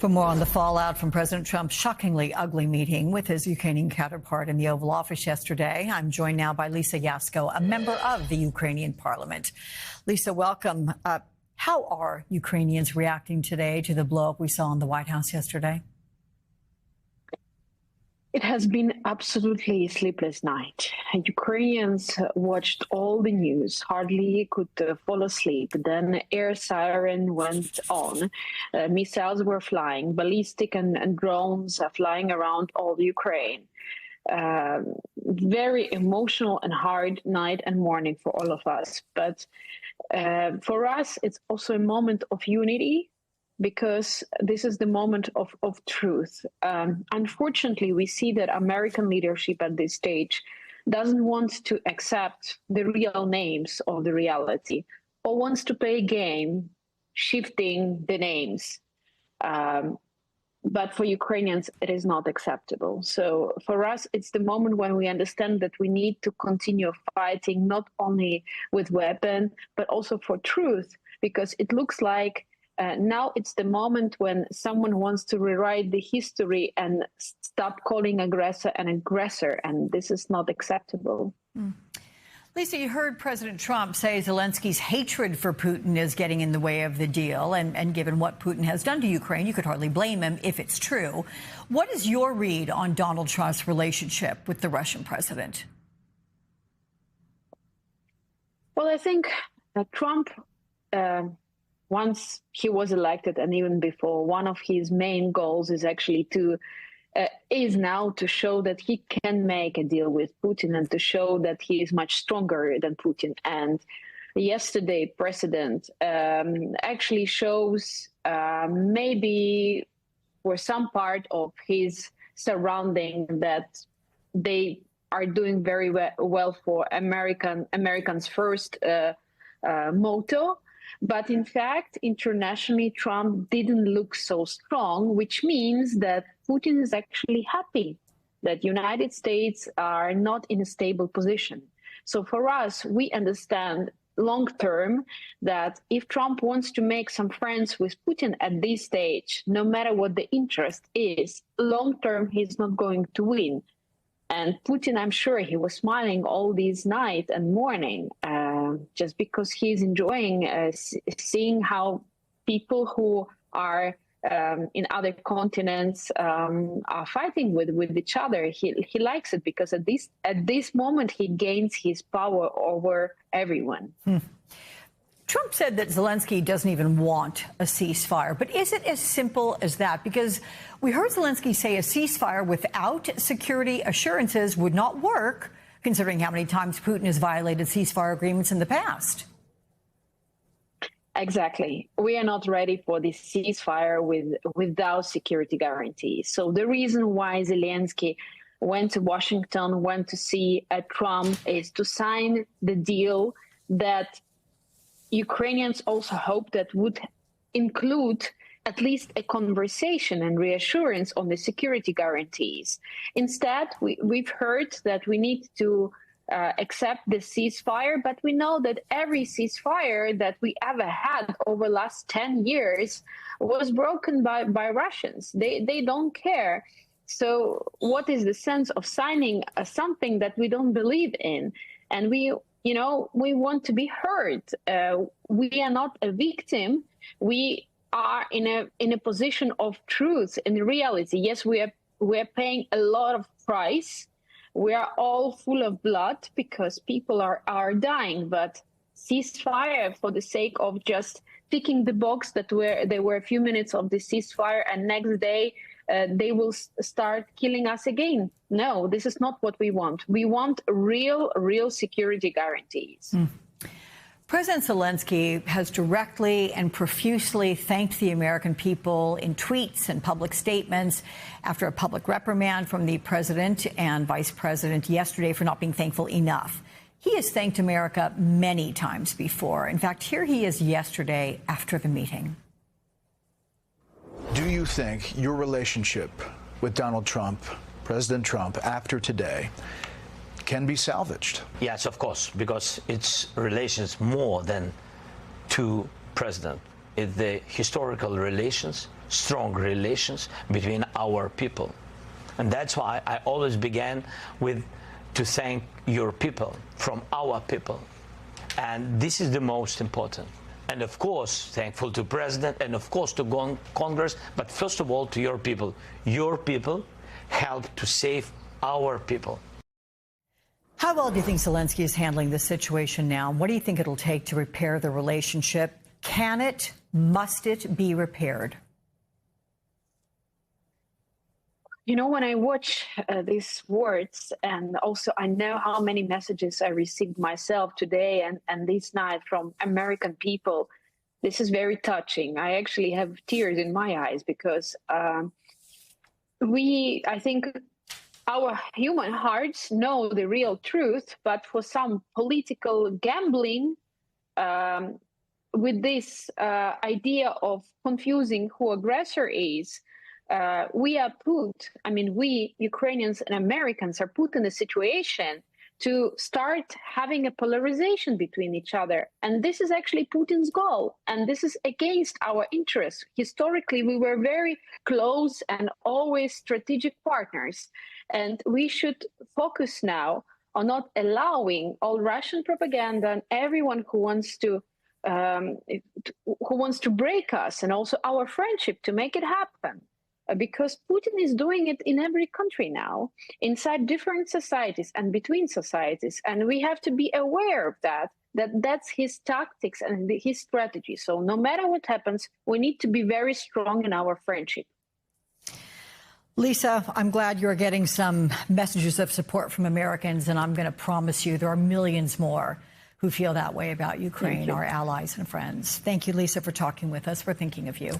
For more on the fallout from President Trump's shockingly ugly meeting with his Ukrainian counterpart in the Oval Office yesterday, I'm joined now by Lisa Yasko, a member of the Ukrainian parliament. Lisa, welcome. How are Ukrainians reacting today to the blow-up we saw in the White House yesterday? It has been absolutely a sleepless night. Ukrainians watched all the news, hardly could fall asleep. Then air siren went on. Missiles were flying, ballistic and drones flying around all Ukraine. Very emotional and hard night and morning for all of us. But for us, it's also a moment of unity, because this is the moment of truth. Unfortunately, we see that American leadership at this stage doesn't want to accept the real names of the reality, or wants to play a game shifting the names. But for Ukrainians, it is not acceptable. So for us, it's the moment when we understand that we need to continue fighting, not only with weapons, but also for truth, because it looks like now it's the moment when someone wants to rewrite the history and stop calling aggressor an aggressor, and this is not acceptable. Lisa, you heard President Trump say Zelensky's hatred for Putin is getting in the way of the deal, and given what Putin has done to Ukraine, you could hardly blame him if it's true. What is your read on Donald Trump's relationship with the Russian president? Well, I think Trump, once he was elected and even before, one of his main goals is actually is now to show that he can make a deal with Putin and to show that he is much stronger than Putin. And yesterday, President actually shows maybe for some part of his surrounding that they are doing very well for Americans first motto. But in fact, internationally, Trump didn't look so strong, which means that Putin is actually happy that United States are not in a stable position. So for us, we understand long term that if Trump wants to make some friends with Putin at this stage, no matter what the interest is, long term, he's not going to win. And Putin, I'm sure he was smiling all these night and morning, just because he's enjoying seeing how people who are in other continents are fighting with each other. He likes it because at this moment he gains his power over everyone. Trump said that Zelensky doesn't even want a ceasefire. But is it as simple as that? Because we heard Zelensky say a ceasefire without security assurances would not work, considering how many times Putin has violated ceasefire agreements in the past. Exactly. We are not ready for this ceasefire without security guarantees. So the reason why Zelensky went to Washington, went to see Trump, is to sign the deal that Ukrainians also hope that would include at least a conversation and reassurance on the security guarantees. Instead, we've heard that we need to accept the ceasefire, but we know that every ceasefire that we ever had over the last 10 years was broken by Russians. They don't care. So what is the sense of signing something that we don't believe in? And we want to be heard. We are not a victim. We are in a position of truth and reality. Yes, we are paying a lot of price. We are all full of blood because people are dying. But ceasefire for the sake of just ticking the box that there were a few minutes of the ceasefire, and next day they will start killing us again. No, this is not what we want. We want real security guarantees. President Zelensky has directly and profusely thanked the American people in tweets and public statements after a public reprimand from the president and vice president yesterday for not being thankful enough. He has thanked America many times before. In fact, here he is yesterday after the meeting. Do you think your relationship with Donald Trump, President Trump, after today, can be salvaged? Yes, of course, because it's relations more than two presidents. It's the historical relations strong relations between our people. And that's why I always began with to thank your people from our people. And this is the most important. And of course, thankful to President and of course to Congress, but first of all to your people. Your people helped to save our people. How well do you think Zelensky is handling this situation now? What do you think it'll take to repair the relationship? Can it, must it be repaired? You know, when I watch these words, and also I know how many messages I received myself today and this night from American people, this is very touching. I actually have tears in my eyes because I think our human hearts know the real truth, but for some political gambling with this idea of confusing who aggressor is, we Ukrainians and Americans are put in a situation to start having a polarization between each other. And this is actually Putin's goal. And this is against our interests. Historically, we were very close and always strategic partners. And we should focus now on not allowing all Russian propaganda and everyone who wants to break us and also our friendship to make it happen. Because Putin is doing it in every country now, inside different societies and between societies. And we have to be aware of that's his tactics and his strategy. So no matter what happens, we need to be very strong in our friendship. Lisa, I'm glad you're getting some messages of support from Americans, and I'm going to promise you there are millions more who feel that way about Ukraine, our allies and friends. Thank you, Lisa, for talking with us. We're thinking of you.